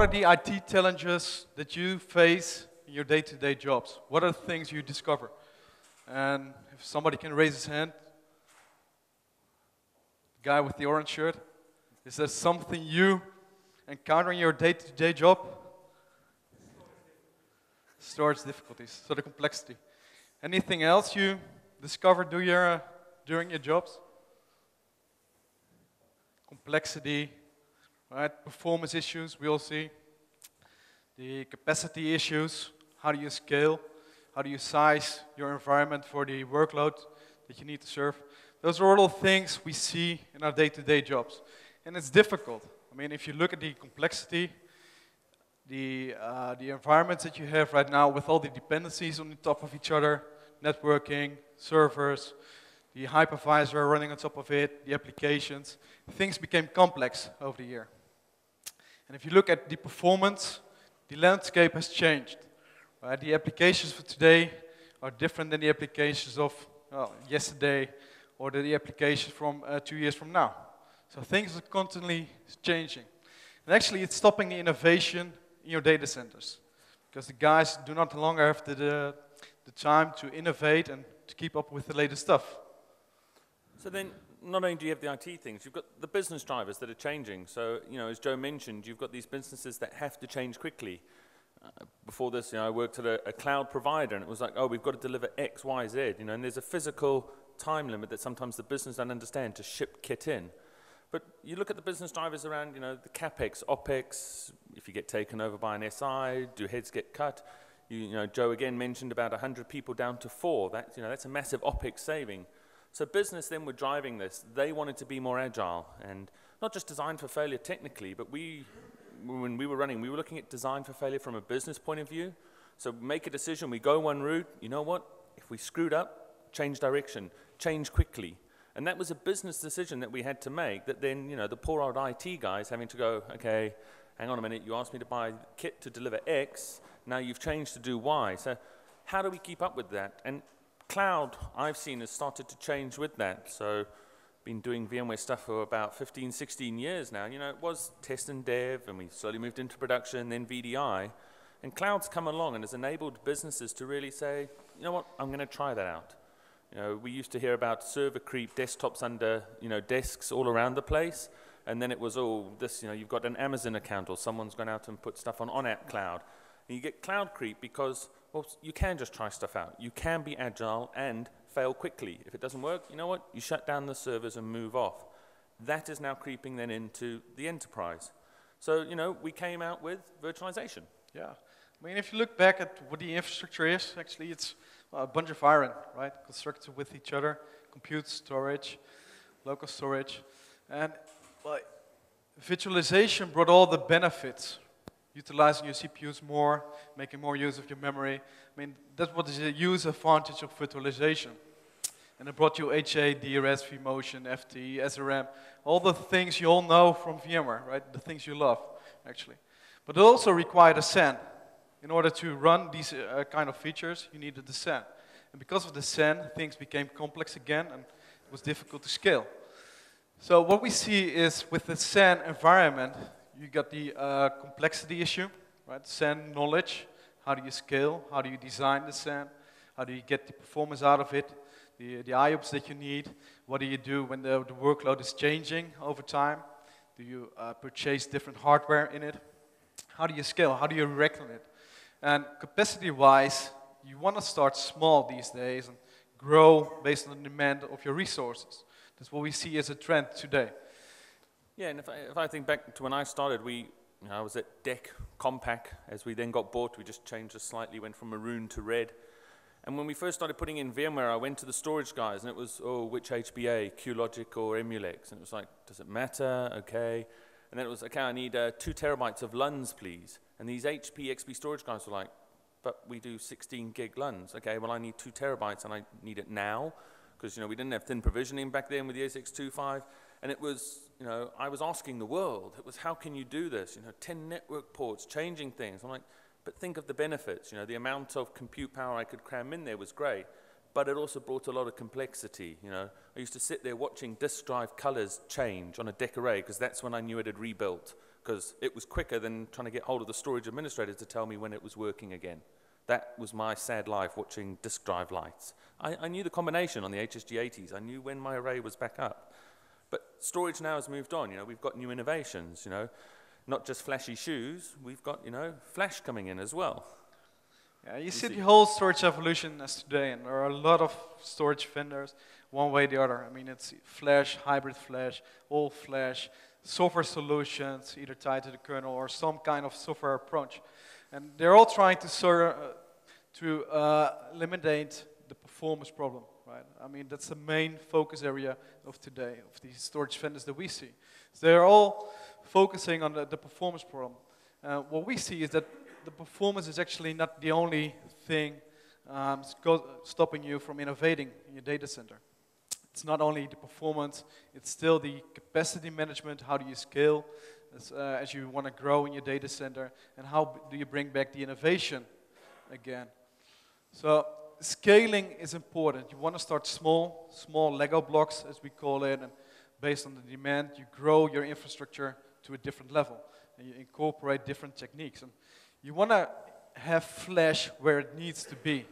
what are the IT challenges that you face in your day-to-day jobs? What are the things you discover? And if somebody can raise his hand, the guy with the orange shirt, is there something you encounter in your day-to-day job? Storage difficulties, so the complexity. Anything else you discover during your jobs? Complexity, right? Performance issues, we all see. The capacity issues, how do you scale? How do you size your environment for the workload that you need to serve? Those are all things we see in our day-to-day jobs. And it's difficult. I mean, if you look at the complexity, the environments that you have right now with all the dependencies on the top of each other, networking, servers, the hypervisor running on top of it, the applications, things became complex over the year. And if you look at the performance, the landscape has changed. Right? The applications for today are different than the applications of yesterday or the applications from 2 years from now. So things are constantly changing. And actually it's stopping the innovation in your data centers because the guys do not longer have the time to innovate and to keep up with the latest stuff. So then, not only do you have the IT things, you've got the business drivers that are changing. So, you know, as Joe mentioned, you've got these businesses that have to change quickly. Before this, you know, I worked at a cloud provider, and it was like, oh, we've got to deliver X, Y, Z, you know, and there's a physical time limit that sometimes the business don't understand to ship kit in. But you look at the business drivers around, you know, the CapEx, OpEx, if you get taken over by an SI, do heads get cut? You know, Joe again mentioned about 100 people down to 4. That, you know, that's a massive OpEx saving. So business then were driving this. They wanted to be more agile and not just design for failure technically, but when we were running, we were looking at design for failure from a business point of view. So make a decision, we go one route, you know what? If we screwed up, change direction, change quickly. And that was a business decision that we had to make that then, you know, the poor old IT guys having to go, okay, hang on a minute, you asked me to buy kit to deliver X, now you've changed to do Y. So how do we keep up with that? And cloud, I've seen, has started to change with that. So been doing VMware stuff for about 15, 16 years now. You know, it was test and dev, and we slowly moved into production, then VDI. And cloud's come along and has enabled businesses to really say, you know what, I'm going to try that out. You know, we used to hear about server creep, desktops under, you know, desks all around the place. And then it was, oh, this, you know, you've got an Amazon account or someone's gone out and put stuff on App Cloud. And you get cloud creep because, well, you can just try stuff out. You can be agile and fail quickly. If it doesn't work, you know what? You shut down the servers and move off. That is now creeping then into the enterprise. So, you know, we came out with virtualization. Yeah. I mean, if you look back at what the infrastructure is, actually it's a bunch of iron, right? Constructed with each other, compute storage, local storage. And well, virtualization brought all the benefits. Utilizing your CPUs more, making more use of your memory. I mean, that's what is a use advantage of virtualization. And it brought you HA, DRS, vMotion, FT, SRM, all the things you all know from VMware, right? The things you love, actually. But it also required a SAN. In order to run these kind of features, you needed the SAN. And because of the SAN, things became complex again, and it was difficult to scale. So what we see is with the SAN environment, you got the complexity issue, right? SAN knowledge, how do you scale, how do you design the SAN, how do you get the performance out of it, the IOPS that you need, what do you do when the workload is changing over time, do you purchase different hardware in it, how do you scale, how do you reckon it? And capacity-wise, you want to start small these days and grow based on the demand of your resources. That's what we see as a trend today. Yeah, and if I think back to when I started, I was at DEC Compaq. As we then got bought, we just changed it slightly, went from maroon to red. And when we first started putting in VMware, I went to the storage guys, and it was, oh, which HBA, QLogic or Emulex? And it was like, does it matter? Okay. And then it was, okay, I need 2 terabytes of LUNs, please. And these HP, XP storage guys were like, but we do 16 gig LUNs. Okay, well, I need 2 terabytes, and I need it now. Because, you know, we didn't have thin provisioning back then with the A625. And it was, you know, I was asking the world. It was, how can you do this? You know, 10 network ports, changing things. I'm like, but think of the benefits. You know, the amount of compute power I could cram in there was great. but it also brought a lot of complexity. You know, I used to sit there watching disk drive colors change on a deck array, because that's when I knew it had rebuilt, because it was quicker than trying to get hold of the storage administrator to tell me when it was working again. That was my sad life, watching disk drive lights. I knew the combination on the HSG80s. I knew when my array was back up. But storage now has moved on. You know, we've got new innovations, you know, not just flashy shoes. We've got, you know, flash coming in as well. Yeah, you see the whole storage evolution as today, and there are a lot of storage vendors, one way or the other. I mean, it's flash, hybrid flash, all flash, software solutions, either tied to the kernel or some kind of software approach. And they're all trying to eliminate the performance problem, right? I mean, that's the main focus area of today, of these storage vendors that we see. So they're all focusing on the performance problem. What we see is that the performance is actually not the only thing stopping you from innovating in your data center. It's not only the performance, it's still the capacity management. How do you scale as you want to grow in your data center, and how do you bring back the innovation again? So scaling is important. You want to start small Lego blocks, as we call it, and based on the demand, you grow your infrastructure to a different level, and you incorporate different techniques. And you want to have flash where it needs to be,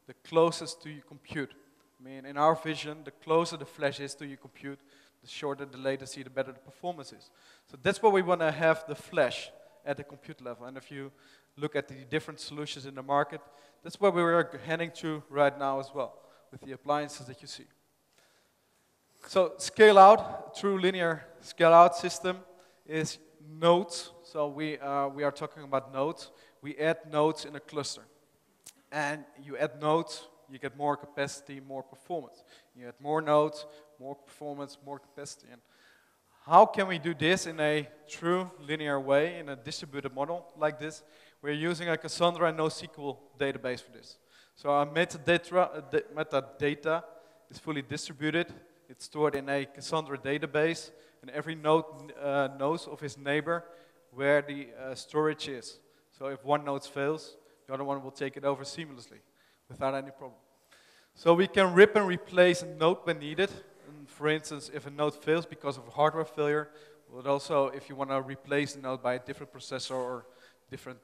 the closest to your compute. I mean, in our vision, the closer the flash is to your compute, the shorter the latency, the better the performance is. So that's why we want to have the flash at the compute level. And if you look at the different solutions in the market, that's where we're heading to right now as well, with the appliances that you see. So scale out, true linear scale out system is nodes. So we are talking about nodes. We add nodes in a cluster. And you add nodes, you get more capacity, more performance. You add more nodes, more performance, more capacity. And how can we do this in a true linear way, in a distributed model like this? We're using a Cassandra NoSQL database for this. So our metadata is fully distributed. It's stored in a Cassandra database, and every node knows of his neighbor where the storage is. So if one node fails, the other one will take it over seamlessly without any problem. So we can rip and replace a node when needed. And for instance, if a node fails because of a hardware failure, but also if you want to replace the node by a different processor or different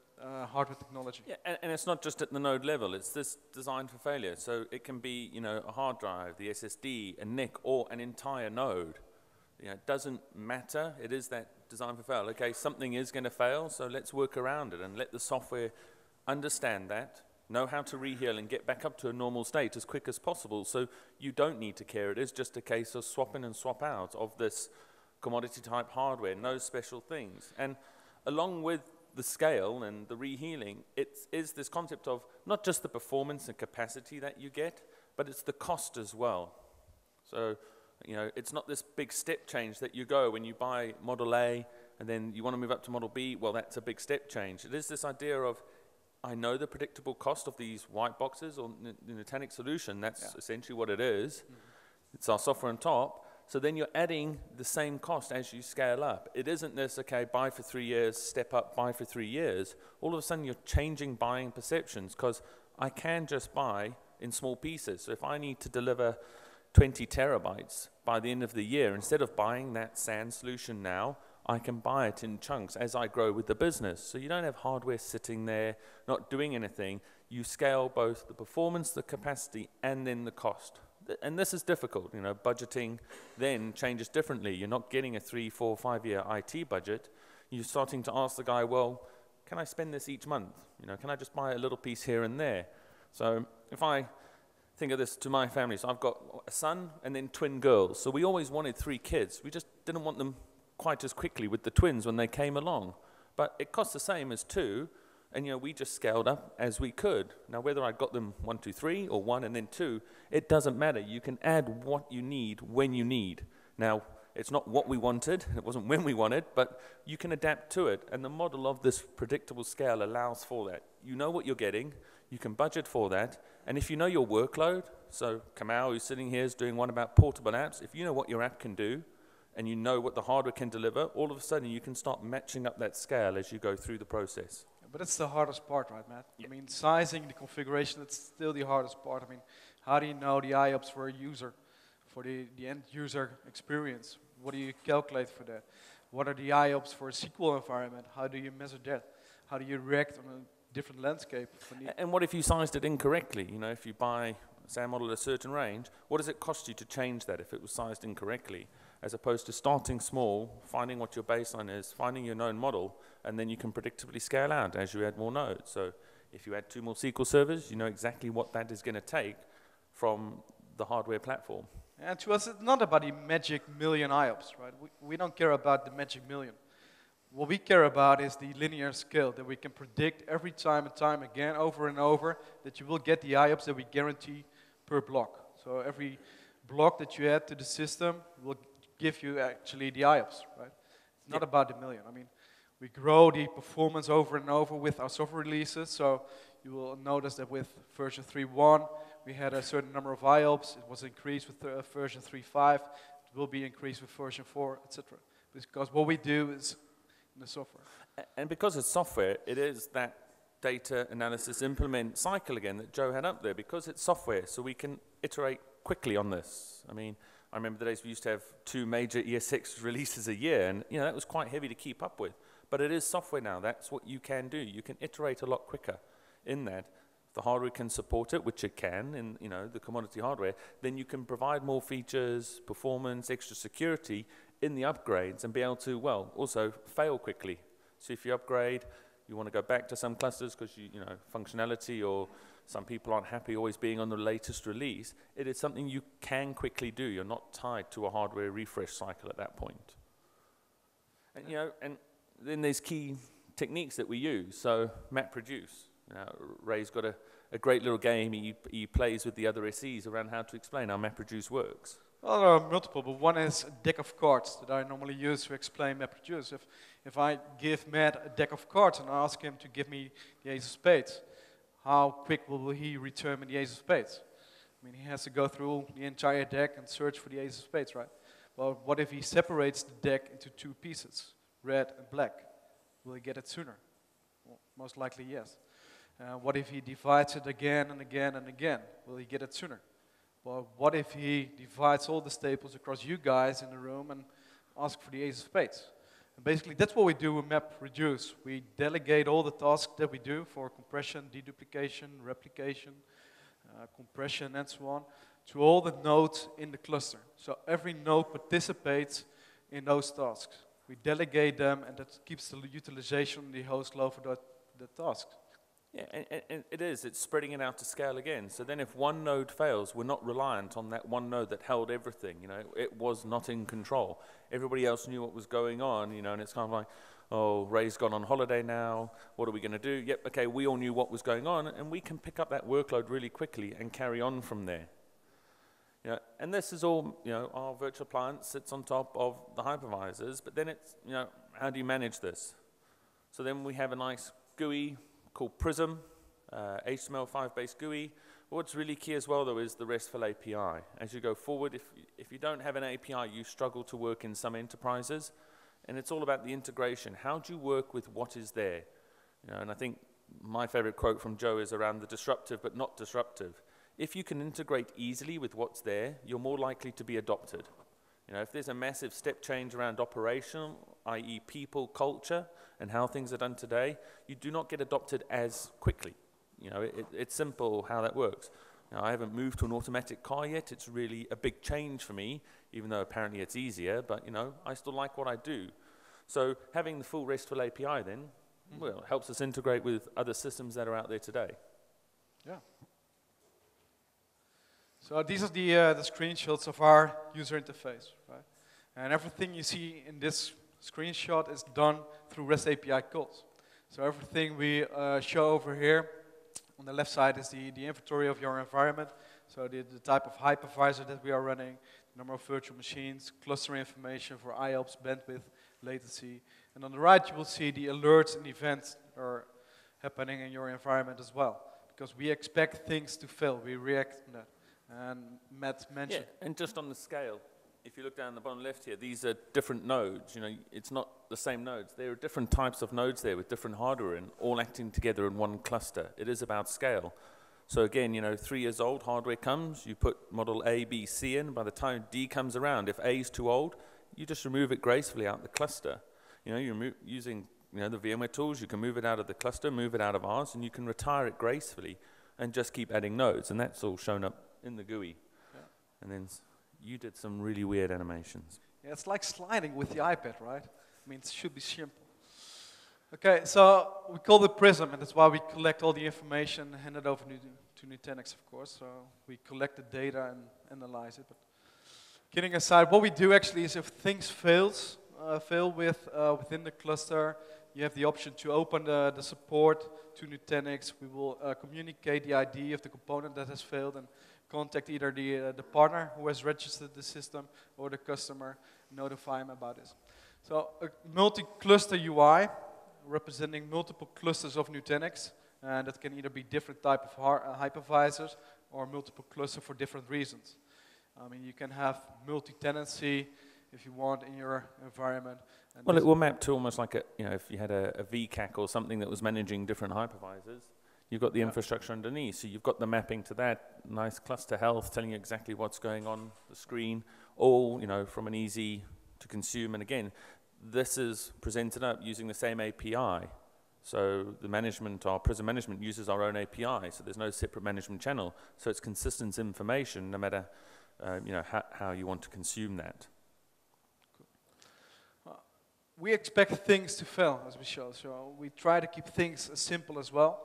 hardware technology. Yeah, and it's not just at the node level, it's this designed for failure. So it can be, you know, a hard drive, the SSD, a NIC, or an entire node. You know, it doesn't matter, it is that design for fail. Okay, something is going to fail, so let's work around it and let the software understand that, know how to reheal and get back up to a normal state as quick as possible, so you don't need to care. It is just a case of swap in and swap out of this commodity type hardware, no special things. And along with the scale and the rehealing, it is this concept of not just the performance and capacity that you get, but it's the cost as well. So, you know, it's not this big step change that you go when you buy Model A and then you want to move up to Model B. Well, that's a big step change. It is this idea of, I know the predictable cost of these white boxes or the Nutanix solution. That's essentially what it is. Mm-hmm. It's our software on top. So then you're adding the same cost as you scale up. It isn't this, okay, buy for 3 years, step up, buy for 3 years. All of a sudden you're changing buying perceptions, because I can just buy in small pieces. So if I need to deliver 20 terabytes by the end of the year, instead of buying that SAN solution now, I can buy it in chunks as I grow with the business. So you don't have hardware sitting there, not doing anything. You scale both the performance, the capacity, and then the cost. And this is difficult, you know, budgeting then changes differently. You're not getting a 3, 4, 5 year IT budget. You're starting to ask the guy, well, can I spend this each month? You know, can I just buy a little piece here and there? So if I think of this to my family, so I've got a son and then twin girls. So we always wanted 3 kids. We just didn't want them quite as quickly with the twins when they came along. But it costs the same as 2. And, you know, we just scaled up as we could. Now, whether I got them 1, 2, 3, or 1 and then 2, it doesn't matter. You can add what you need when you need. Now, it's not what we wanted. It wasn't when we wanted, but you can adapt to it. And the model of this predictable scale allows for that. You know what you're getting. You can budget for that. And if you know your workload, so Kamal, who's sitting here, is doing one about portable apps. If you know what your app can do, and you know what the hardware can deliver, all of a sudden you can start matching up that scale as you go through the process. But it's the hardest part, right, Matt? Yeah. I mean, sizing the configuration, it's still the hardest part. I mean, How do you know the IOPS for a user, for the end user experience? What do you calculate for that? What are the IOPS for a SQL environment? How do you measure that? How do you react on a different landscape? And what if you sized it incorrectly? You know, if you buy, say, a model at a certain range, what does it cost you to change that if it was sized incorrectly? As opposed to starting small, finding what your baseline is, finding your known model, and then you can predictably scale out as you add more nodes. So if you add 2 more SQL servers, you know exactly what that is going to take from the hardware platform. And to us, it's not about the magic million IOPS, right? We don't care about the magic million. What we care about is the linear scale, that we can predict every time and time again, over and over, that you will get the IOPS that we guarantee per block. So every block that you add to the system will give you actually the IOPS, right? It's not about the million. I mean, we grow the performance over and over with our software releases, so you will notice that with version 3.1, we had a certain number of IOPS. It was increased with version 3.5. It will be increased with version 4, etc. Because what we do is in the software. And because it's software, it is that data analysis implement cycle again that Joe had up there, because it's software, so we can iterate quickly on this. I mean, I remember the days we used to have 2 major ES6 releases a year, and you know that was quite heavy to keep up with. But it is software now. That's what you can do. You can iterate a lot quicker in that. The hardware can support it, which it can in, you know, the commodity hardware. Then you can provide more features, performance, extra security in the upgrades and be able to, well, also fail quickly. So if you upgrade, you want to go back to some clusters because you know, functionality, or some people aren't happy always being on the latest release, it is something you can quickly do. You're not tied to a hardware refresh cycle at that point. And, you know, and then there's key techniques that we use. So MapReduce. Ray's got a great little game he plays with the other SEs around how to explain how MapReduce works. Well, there are multiple, but one is a deck of cards that I normally use to explain MapReduce. If I give Matt a deck of cards and I ask him to give me the ace of spades, how quick will he return me the ace of spades? I mean, he has to go through the entire deck and search for the ace of spades, right? Well, what if he separates the deck into 2 pieces, red and black? Will he get it sooner? Well, most likely, yes. What if he divides it again and again and again? Will he get it sooner? Well, what if he divides all the staples across you guys in the room and ask for the ace of spades? And basically, that's what we do with MapReduce. We delegate all the tasks that we do for compression, deduplication, replication, compression, and so on, to all the nodes in the cluster. So every node participates in those tasks. We delegate them, and that keeps the utilization on the host low for the tasks. Yeah, and it's spreading it out to scale again. So then if one node fails, we're not reliant on that one node that held everything. You know, it was not in control. Everybody else knew what was going on, you know, and it's kind of like, oh, Ray's gone on holiday now. What are we going to do? Yep, okay, we all knew what was going on, and we can pick up that workload really quickly and carry on from there. You know, and this is all, you know, our virtual appliance sits on top of the hypervisors, but then it's, you know, how do you manage this? So then we have a nice GUI called Prism, HTML5 based GUI. What's really key as well though is the RESTful API. As you go forward, if you don't have an API, you struggle to work in some enterprises, and it's all about the integration. How do you work with what is there? You know, and I think my favorite quote from Joe is around the disruptive but not disruptive. If you can integrate easily with what's there, you're more likely to be adopted. You know, if there's a massive step change around operational, i.e. people, culture, and how things are done today, you do not get adopted as quickly. You know, it's simple how that works. Now, I haven't moved to an automatic car yet. It's really a big change for me, even though apparently it's easier, but, you know, I still like what I do. So having the full RESTful API then, well, helps us integrate with other systems that are out there today. Yeah. So these are the screenshots of our user interface, right? And everything you see in this screenshot is done through REST API calls. So everything we show over here on the left side is the inventory of your environment. So the type of hypervisor that we are running, the number of virtual machines, cluster information for IOPS, bandwidth, latency. And on the right you will see the alerts and events that are happening in your environment as well. Because we expect things to fail, we react on that. And Matt mentioned. Yeah, and just on the scale, if you look down the bottom left here, these are different nodes. You know, it's not the same nodes. There are different types of nodes there with different hardware and all acting together in one cluster. It is about scale. So again, 3 years old, hardware comes, you put model A, B, C in. By the time D comes around, if A is too old, you just remove it gracefully out the cluster. You're using the VMware tools, you can move it out of the cluster, move it out of ours, and you can retire it gracefully and just keep adding nodes. And that's all shown up in the GUI. Yeah. And then you did some really weird animations. Yeah, it's like sliding with the iPad, right? I mean, it should be simple. Okay, so we call it Prism, and that's why we collect all the information and hand it over to Nutanix, of course. So we collect the data and analyze it. But kidding aside, what we do actually is if things fail within the cluster, you have the option to open the support to Nutanix. We will communicate the ID of the component that has failed and contact either the partner who has registered the system or the customer, notify him about this. So a multi-cluster UI representing multiple clusters of Nutanix, and that can either be different type of hypervisors or multiple cluster for different reasons. I mean, you can have multi-tenancy if you want in your environment. Well, it will map to almost like if you had a VCAC or something that was managing different hypervisors, you've got the infrastructure underneath, so you've got the mapping to that nice cluster health, telling you exactly what's going on the screen, all from an easy to consume. And again, this is presented up using the same API. So the management, our Prism management uses our own API, so there's no separate management channel. So it's consistent information no matter how you want to consume that. We expect things to fail, as we show. So we try to keep things as simple as well.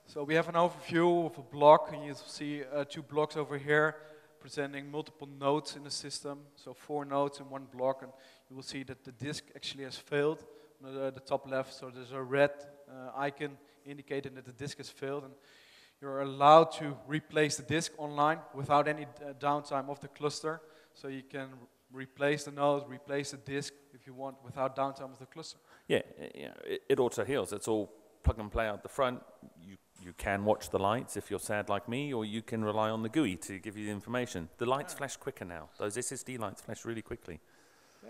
So we have an overview of a block, and you see 2 blocks over here presenting multiple nodes in the system. So 4 nodes in one block, and you will see that the disk actually has failed on the top left. So there's a red icon indicating that the disk has failed, and you're allowed to replace the disk online without any downtime of the cluster. So you can replace the node, replace the disk if you want without downtime of the cluster. Yeah, it auto heals. It's all plug and play out the front. You can watch the lights if you're sad like me, or you can rely on the GUI to give you the information. The lights flash quicker now. Those SSD lights flash really quickly.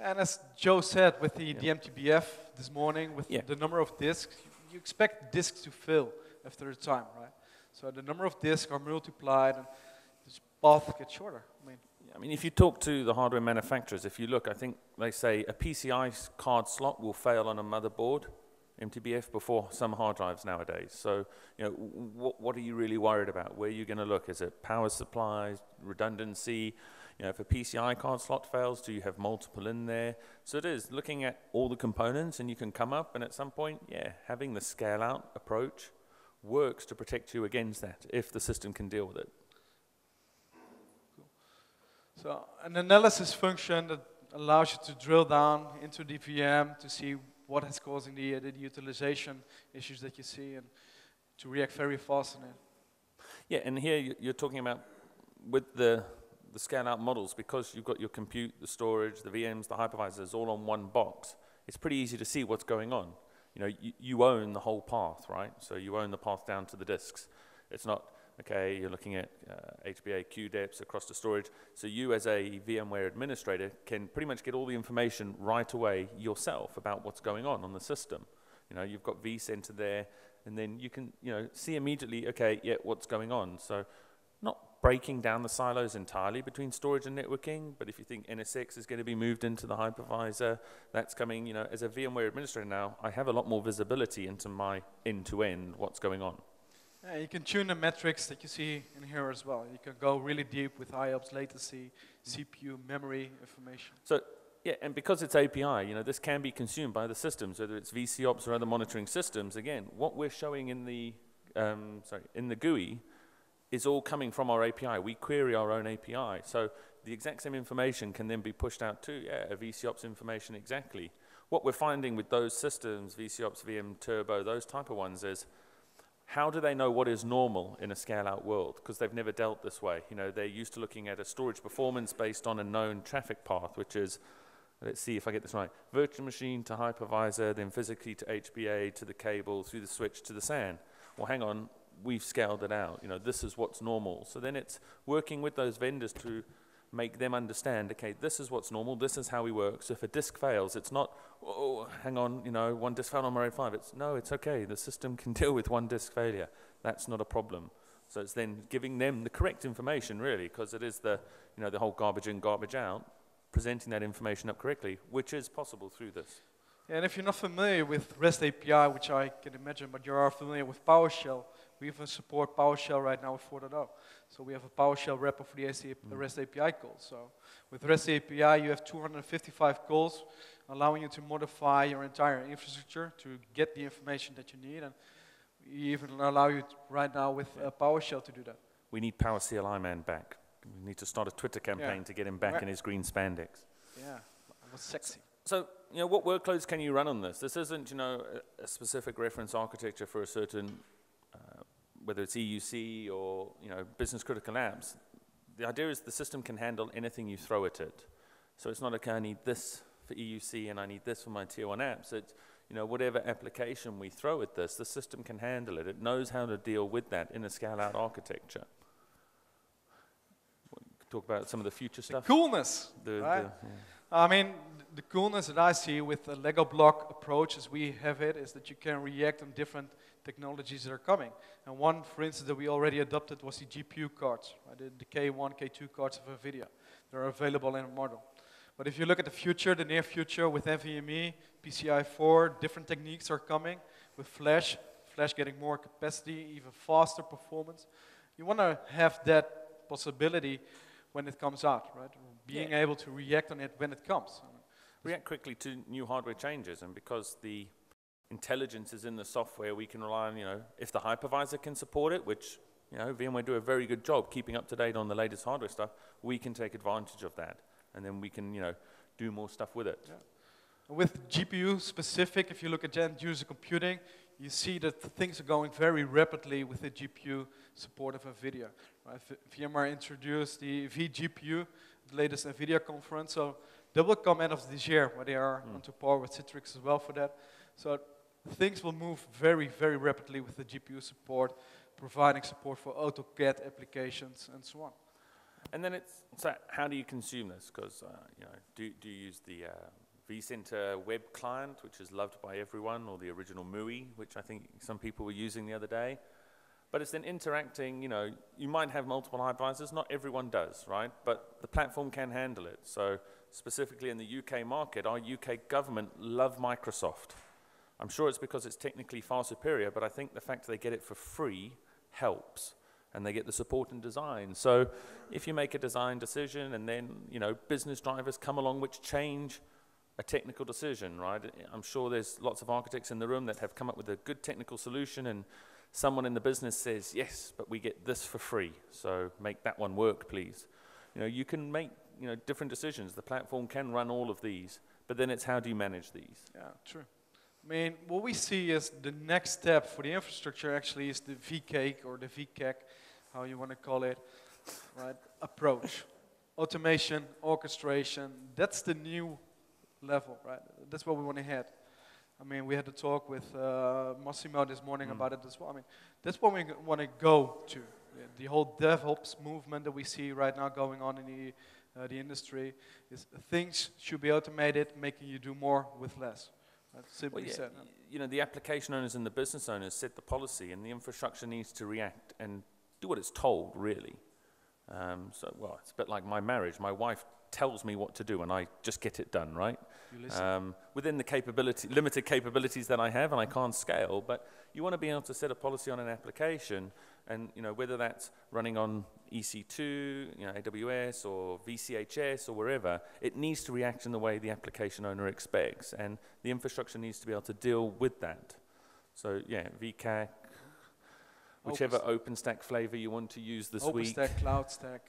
And as Joe said with the MTBF this morning, with the number of disks, you expect disks to fill after a time, right? So the number of disks are multiplied, and this path gets shorter. I mean, if you talk to the hardware manufacturers, if you look, I think they say a PCI card slot will fail on a motherboard, MTBF, before some hard drives nowadays. So, what are you really worried about? Where are you going to look? Is it power supplies, redundancy? If a PCI card slot fails, do you have multiple in there? So it is looking at all the components, and you can come up, and at some point, having the scale-out approach works to protect you against that, if the system can deal with it. Cool. So an analysis function that allows you to drill down into the VM to see what is causing the utilization issues that you see, and to react very fast on it. Yeah, and here you're talking about with the scale-out models, because you've got your compute, the storage, the VMs, the hypervisors all on one box, it's pretty easy to see what's going on. You own the whole path, right? So you own the path down to the disks. It's not, okay, you're looking at HBA QDEPs across the storage. So you as a VMware administrator can pretty much get all the information right away yourself about what's going on the system. You've got vCenter there, and then you can, see immediately, okay, what's going on. So not breaking down the silos entirely between storage and networking, but if you think NSX is going to be moved into the hypervisor, that's coming, as a VMware administrator now, I have a lot more visibility into my end-to-end what's going on. Yeah, you can tune the metrics that you see in here as well. You can go really deep with IOPS, latency, CPU, memory information. So, and because it's API, this can be consumed by the systems, whether it's VCOps or other monitoring systems. Again, what we're showing in the GUI is all coming from our API. We query our own API. So the exact same information can then be pushed out to a VCOps information exactly. What we're finding with those systems, VCOps, VM Turbo, those type of ones, is how do they know what is normal in a scale-out world? Because they've never dealt this way. They're used to looking at a storage performance based on a known traffic path, which is, let's see if I get this right, virtual machine to hypervisor, then physically to HBA, to the cable, through the switch to the SAN. Well, hang on. We've scaled it out. This is what's normal. So then it's working with those vendors to make them understand, okay, this is what's normal, this is how we work. So if a disk fails, it's not, oh, hang on, one disk failed on my RAID 5. No, it's okay. The system can deal with one disk failure. That's not a problem. So it's then giving them the correct information, really, because it is the, the whole garbage in, garbage out, presenting that information up correctly, which is possible through this. Yeah, and if you're not familiar with REST API, which I can imagine, but you are familiar with PowerShell, we even support PowerShell right now with 4.0. So we have a PowerShell wrapper for the REST API calls. So with REST API, you have 255 calls, allowing you to modify your entire infrastructure to get the information that you need. And we even allow you right now with PowerShell to do that. We need Power CLI man back. We need to start a Twitter campaign to get him back in his green spandex. Yeah, it was sexy. So, what workloads can you run on this? This isn't, a specific reference architecture for a certain, whether it's EUC or, business critical apps. The idea is the system can handle anything you throw at it. So it's not, okay, I need this for EUC and I need this for my tier 1 apps. It's, whatever application we throw at this, the system can handle it. It knows how to deal with that in a scale-out architecture. Talk about some of the future stuff. Coolness, right? I mean, the coolness that I see with the Lego block approach as we have it is that you can react on different technologies that are coming. And one, for instance, that we already adopted was the GPU cards, right? The K1, K2 cards of NVIDIA. They're available in a model. But if you look at the future, the near future with NVMe, PCI 4, different techniques are coming with Flash getting more capacity, even faster performance. You want to have that possibility when it comes out, right? Being able to react on it when it comes. React quickly to new hardware changes, and because the intelligence is in the software, we can rely on, if the hypervisor can support it, which, VMware do a very good job keeping up to date on the latest hardware stuff, we can take advantage of that, and then we can, do more stuff with it. Yeah. With GPU specific, if you look at end user computing, you see that things are going very rapidly with the GPU support of NVIDIA. Right? VMware introduced the vGPU, the latest NVIDIA conference, so that will come end of this year, where they are onto par with Citrix as well for that. So things will move very, very rapidly with the GPU support, providing support for AutoCAD applications and so on. And then so how do you consume this? Because, do you use the vCenter web client, which is loved by everyone, or the original MUI, which I think some people were using the other day? But it's then interacting, you might have multiple hypervisors, not everyone does, right? But the platform can handle it. So specifically in the UK market, our UK government love Microsoft. I'm sure it's because it's technically far superior, but I think the fact that they get it for free helps. And they get the support and design. So if you make a design decision and then, business drivers come along which change a technical decision, right? I'm sure there's lots of architects in the room that have come up with a good technical solution, and someone in the business says, yes, but we get this for free, so make that one work, please. You can make, different decisions. The platform can run all of these, but then it's how do you manage these? Yeah, true. I mean, what we see is the next step for the infrastructure actually is the VCAC or the VCAC, how you want to call it, right? Approach. Automation, orchestration, that's the new level, right? That's what we want to head. I mean, we had a talk with Massimo this morning about it as well. I mean, that's what we want to go to. The whole DevOps movement that we see right now going on in the industry is things should be automated, making you do more with less. That's simply said. The application owners and the business owners set the policy, and the infrastructure needs to react and do what it's told, really. It's a bit like my marriage. My wife tells me what to do, and I just get it done, right? You listen. Within the limited capabilities that I have, and I can't scale, but you want to be able to set a policy on an application, and whether that's running on EC2, AWS or VCHS or wherever, it needs to react in the way the application owner expects, and the infrastructure needs to be able to deal with that. So VCAC, whichever OpenStack flavor you want to use this week. OpenStack, CloudStack,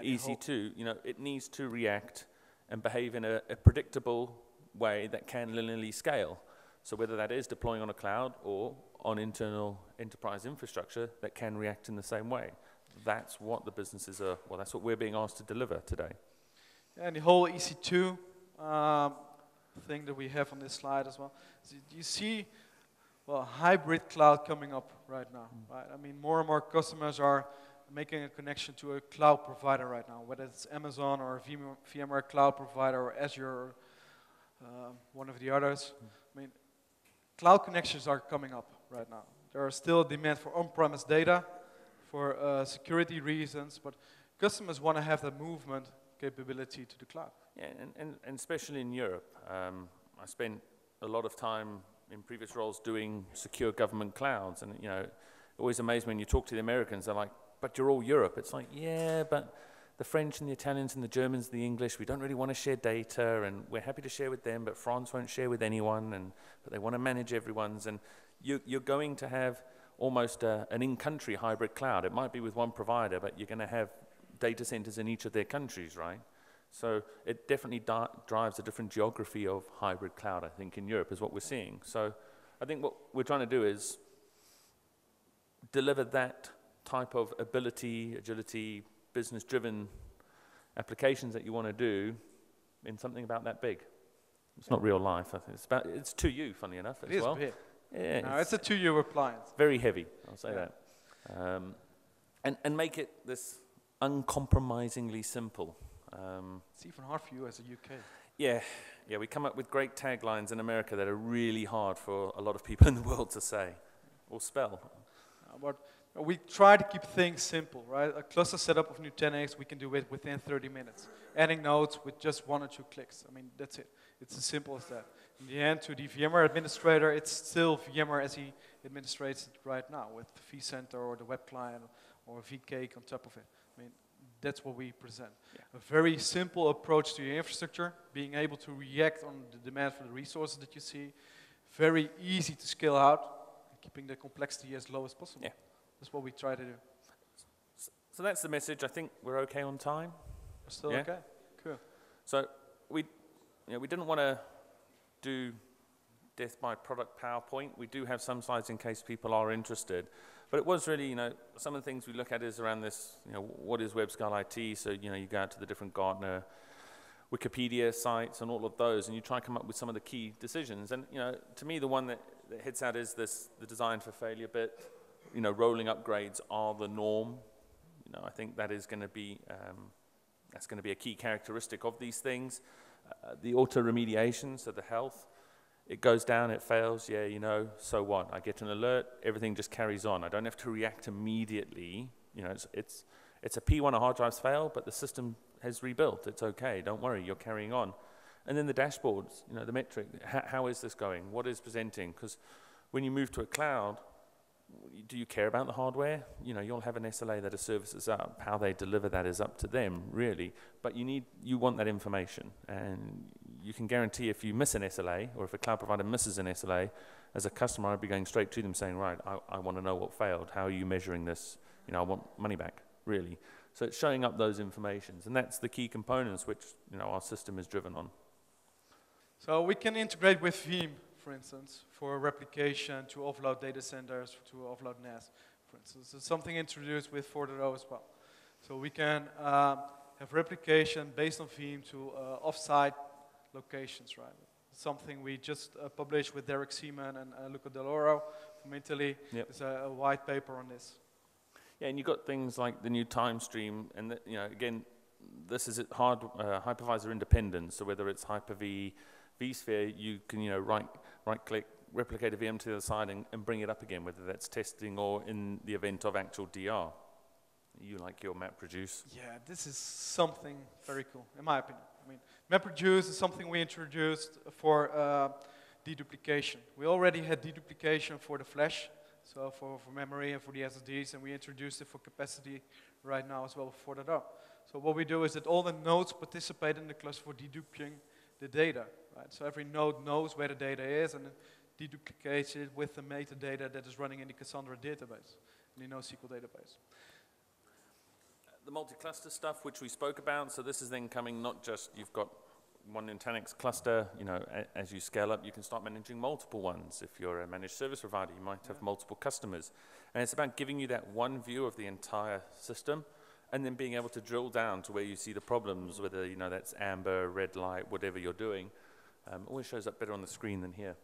EC2, it needs to react and behave in a predictable way that can linearly scale. So whether that is deploying on a cloud or on internal enterprise infrastructure that can react in the same way. That's what the businesses are, that's what we're being asked to deliver today. And the whole EC2 thing that we have on this slide as well. So you see, hybrid cloud coming up right now, right? I mean, more and more customers are making a connection to a cloud provider right now, whether it's Amazon or a VMware cloud provider or Azure or one of the others. I mean, cloud connections are coming up right now. There are still demand for on-premise data, for security reasons, but customers want to have that movement capability to the cloud. Yeah, and especially in Europe. I spent a lot of time in previous roles doing secure government clouds, and you know, it always amazed me when you talk to the Americans, they're like, but you're all Europe. It's like, yeah, but the French and the Italians and the Germans and the English, we don't really want to share data, and we're happy to share with them, but France won't share with anyone, but they want to manage everyone's, and you're going to have almost an in-country hybrid cloud. It might be with one provider, but you're going to have data centers in each of their countries, right? So it definitely drives a different geography of hybrid cloud, I think, in Europe is what we're seeing. So I think what we're trying to do is deliver that type of ability, agility, business-driven applications that you want to do in something about that big. It's not real life. I think it's to you, funny enough, as well. It is big. Yeah, no, it's a 2-year appliance. Very heavy, I'll say that. And make it this uncompromisingly simple. It's even hard for you as a UK. Yeah, we come up with great taglines in America that are really hard for a lot of people in the world to say or spell. But we try to keep things simple, right? A cluster setup of Nutanix, we can do it within 30 minutes. Adding nodes with just 1 or 2 clicks. I mean, that's it. It's as simple as that. In the end, to the VMware administrator, it's still VMware as he administrates it right now with the vCenter or the web client or vCake on top of it. I mean, that's what we present. Yeah. A very simple approach to your infrastructure, being able to react on the demand for the resources that you see. Very easy to scale out, keeping the complexity as low as possible. Yeah. That's what we try to do. So that's the message. I think we're okay on time. We're still okay. Cool. So we didn't want to do death by product PowerPoint. We do have some slides in case people are interested. But it was really, some of the things we look at is around this, what is web scale IT? So, you go out to the different Gartner, Wikipedia sites and all of those, and you try to come up with some of the key decisions. And, to me, the one that hits out is the design for failure bit. Rolling upgrades are the norm. I think that is going to be, that's going to be a key characteristic of these things. The auto remediation, so the health, it goes down, it fails, so what? I get an alert, everything just carries on. I don't have to react immediately. It's a P1 or hard drives fail, but the system has rebuilt. It's okay, don't worry, you're carrying on. And then the dashboards, the metric, how is this going? What is presenting? Because when you move to a cloud, do you care about the hardware? You'll have an SLA that a service is up. How they deliver that is up to them, really. But you want that information. And you can guarantee if you miss an SLA, or if a cloud provider misses an SLA, as a customer, I'd be going straight to them saying, right, I want to know what failed. How are you measuring this? I want money back, really. So it's showing up those informations. And that's the key components which, our system is driven on. So we can integrate with Veeam, for instance, for replication, to offload data centers, to offload NAS, for instance. It's something introduced with 4.0 as well. So we can have replication based on Veeam to offsite locations, right? Something we just published with Derek Seaman and Luca Deloro from Italy. Yep. There's a white paper on this. Yeah, and you've got things like the new time stream, and again, this is hard hypervisor independence. So whether it's Hyper-V, vSphere, you can right-click, replicate a VM to the other side, and bring it up again, whether that's testing or in the event of actual DR. You like your MapReduce? Yeah, this is something very cool, in my opinion. I mean, MapReduce is something we introduced for deduplication. We already had deduplication for the flash, so for memory and for the SSDs, and we introduced it for capacity right now as well for 4.0. So what we do is that all the nodes participate in the cluster for deduping the data, right? So every node knows where the data is and it deduplicates it with the metadata that is running in the Cassandra database, in the NoSQL database. The multi-cluster stuff, which we spoke about, so this is then coming not just, you've got one Nutanix cluster, as you scale up, you can start managing multiple ones. If you're a managed service provider, you might have multiple customers. And it's about giving you that one view of the entire system, and then being able to drill down to where you see the problems, whether that's amber, red light, whatever you're doing. Always shows up better on the screen than here.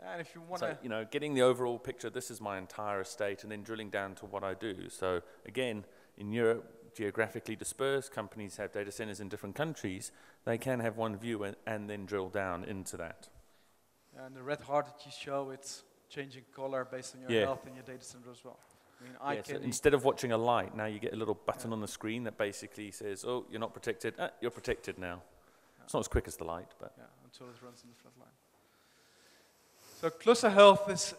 And if you want to, so, getting the overall picture, this is my entire estate, and then drilling down to what I do. So again, in Europe, geographically dispersed, companies have data centers in different countries. They can have one view and then drill down into that. And the red heart that you show, it's changing color based on your health in your data center as well. I mean, I Yeah, so can instead of watching a light, now you get a little button on the screen that basically says, oh, you're not protected. You're protected now. It's not as quick as the light, but... Yeah, until it runs in the flat line. So cluster health is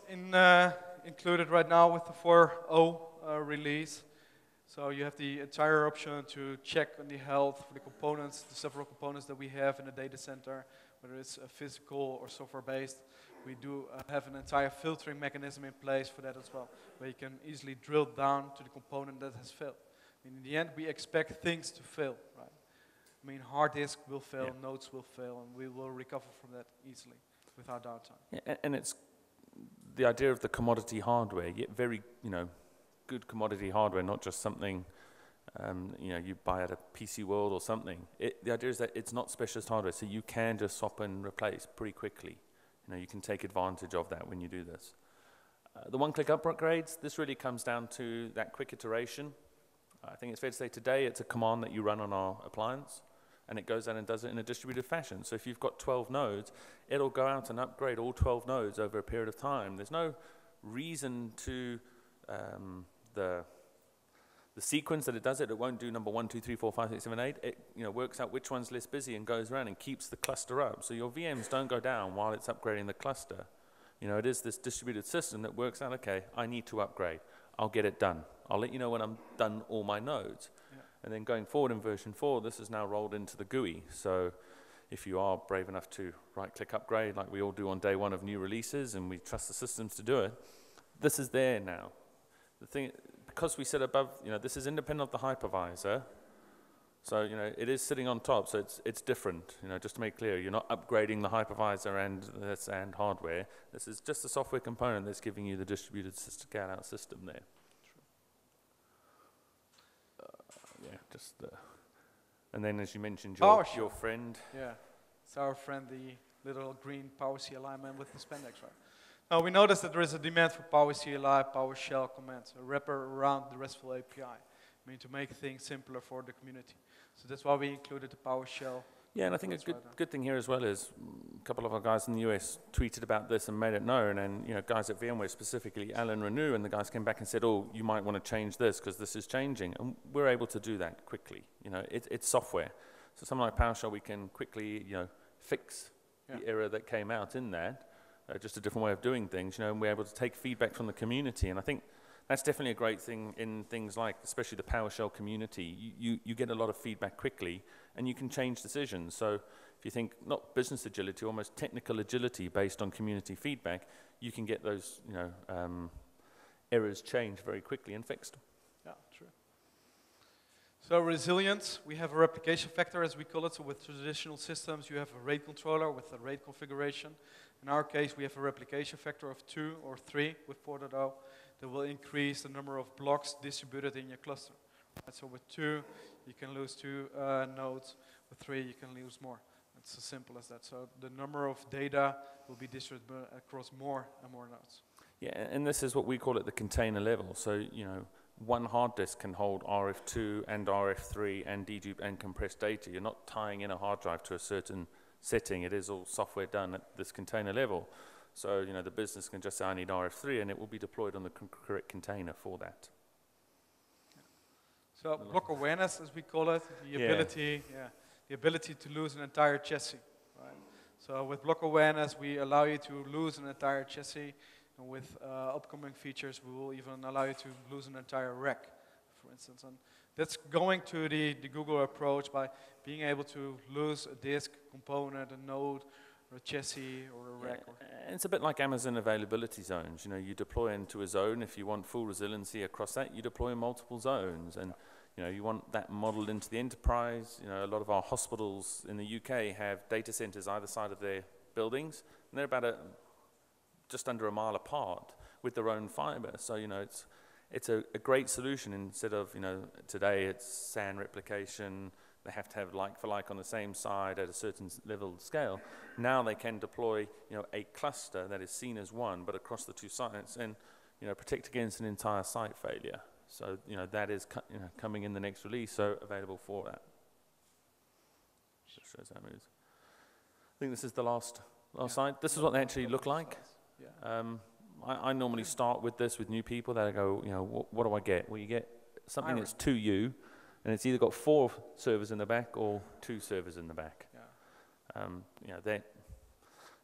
included right now with the 4.0 release. So you have the entire option to check on the health for the components, the several components that we have in the data center, whether it's physical or software-based. We do have an entire filtering mechanism in place for that as well, where you can easily drill down to the component that has failed. I mean, in the end, we expect things to fail, right? I mean, hard disk will fail, nodes will fail, and we will recover from that easily without downtime. Yeah, and it's the idea of the commodity hardware, yet very, good commodity hardware, not just something, you buy at a PC World or something. The idea is that it's not specialist hardware, so you can just swap and replace pretty quickly. You can take advantage of that when you do this. The one-click upgrades, this really comes down to that quick iteration. I think it's fair to say today it's a command that you run on our appliance, and it goes out and does it in a distributed fashion. So if you've got 12 nodes, it'll go out and upgrade all 12 nodes over a period of time. There's no reason to the sequence that it does it. It won't do number 1, 2, 3, 4, 5, 6, 7, 8. It works out which one's less busy and goes around and keeps the cluster up. So your VMs don't go down while it's upgrading the cluster. It is this distributed system that works out, okay, I need to upgrade. I'll get it done. I'll let you know when I'm done all my nodes. Yeah. And then going forward in version 4, this is now rolled into the GUI. So if you are brave enough to right-click upgrade, like we all do on day 1 of new releases, and we trust the systems to do it, this is there now. The thing, because we said above, this is independent of the hypervisor, so it is sitting on top, so it's different. Just to make clear, you're not upgrading the hypervisor and hardware. This is just a software component that's giving you the distributed scan-out system there. And then as you mentioned, your friend. Yeah, it's our friend, the little green Power CLI man with the spandex, right? Now we noticed that there is a demand for Power CLI, PowerShell commands, a wrapper around the RESTful API. I mean, to make things simpler for the community. So that's why we included the PowerShell. Yeah, and I think a good thing here as well is a couple of our guys in the US tweeted about this and made it known, and guys at VMware, specifically Alan Renew, and the guys came back and said, oh, you might want to change this because this is changing, and we're able to do that quickly. It's software. So something like PowerShell, we can quickly fix the error that came out in that. Just a different way of doing things, and we're able to take feedback from the community, and I think that's definitely a great thing in things like, especially the PowerShell community. You get a lot of feedback quickly, and you can change decisions. So if you think not business agility, almost technical agility based on community feedback, you can get those errors changed very quickly and fixed. Yeah, true. So resilience, we have a replication factor, as we call it. So with traditional systems, you have a RAID controller with a RAID configuration. In our case, we have a replication factor of 2 or 3 with 4.0 that will increase the number of blocks distributed in your cluster. Right, so with 2, you can lose 2 nodes. With 3, you can lose more. It's as simple as that. So the number of data will be distributed across more and more nodes. Yeah, and this is what we call it the container level. So, one hard disk can hold RF2 and RF3 and dedupe and compressed data. You're not tying in a hard drive to a certain setting. It is all software done at this container level. So, the business can just say, I need RF3, and it will be deployed on the correct container for that. So block awareness, as we call it, the ability to lose an entire chassis. Right? So with block awareness, we allow you to lose an entire chassis. And with upcoming features, we will even allow you to lose an entire rack, for instance. And that's going to the Google approach by being able to lose a disk, component, a node, or a chassis, or a rack. Yeah, it's a bit like Amazon availability zones. You deploy into a zone. If you want full resiliency across that, you deploy in multiple zones. And you want that modeled into the enterprise. A lot of our hospitals in the UK have data centers either side of their buildings, and they're about just under a mile apart with their own fiber. So, it's a great solution instead of, today it's SAN replication. They have to have like for like on the same side at a certain level of scale. Now they can deploy, a cluster that is seen as one, but across the 2 sites, and, protect against an entire site failure. So, that is coming in the next release, so available for that. Just shows how it moves. I think this is the last slide. This is what they actually look like. I normally start with this with new people that I go, you know, what do I get? Well, you get something that's 2U, and it's either got 4 servers in the back or 2 servers in the back. Yeah. You know, that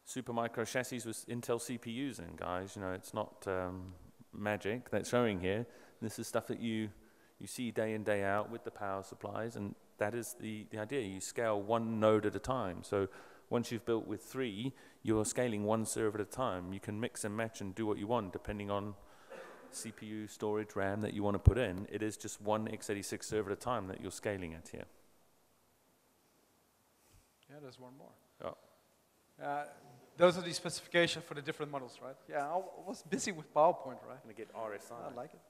Supermicro chassis with Intel CPUs in, guys. You know, it's not magic that's showing here. This is stuff that you see day in, day out with the power supplies, and that is the idea. You scale one node at a time. So once you've built with 3, you're scaling 1 server at a time. You can mix and match and do what you want depending on CPU, storage, RAM that you want to put in. It is just 1 x86 server at a time that you're scaling at here. Yeah, there's one more. Oh. Those are the specifications for the different models, right? Yeah, I was busy with PowerPoint, right? I'm going to get RSI. I like it.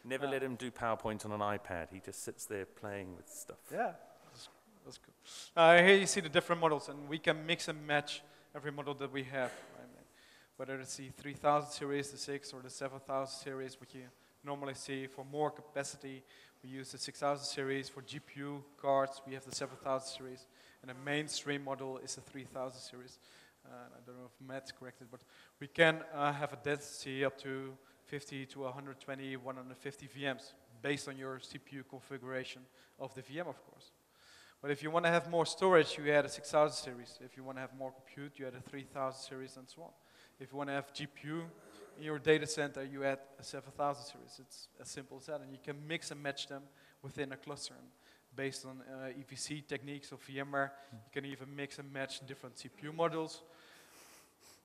Never let him do PowerPoint on an iPad. He just sits there playing with stuff. Yeah, that's good. Here you see the different models, and we can mix and match every model that we have. Right? Whether it's the 3000 series, the 6, or the 7000 series, which you normally see. For more capacity, we use the 6000 series. For GPU cards, we have the 7000 series. And the mainstream model is the 3000 series. I don't know if Matt's corrected, but we can have a density up to 50 to 120, 150 VMs based on your CPU configuration of the VM, of course. But if you want to have more storage, you add a 6000 series. If you want to have more compute, you add a 3000 series and so on. If you want to have GPU in your data center, you add a 7000 series. It's as simple as that. And you can mix and match them within a cluster. And based on EVC techniques of VMware, you can even mix and match different CPU models.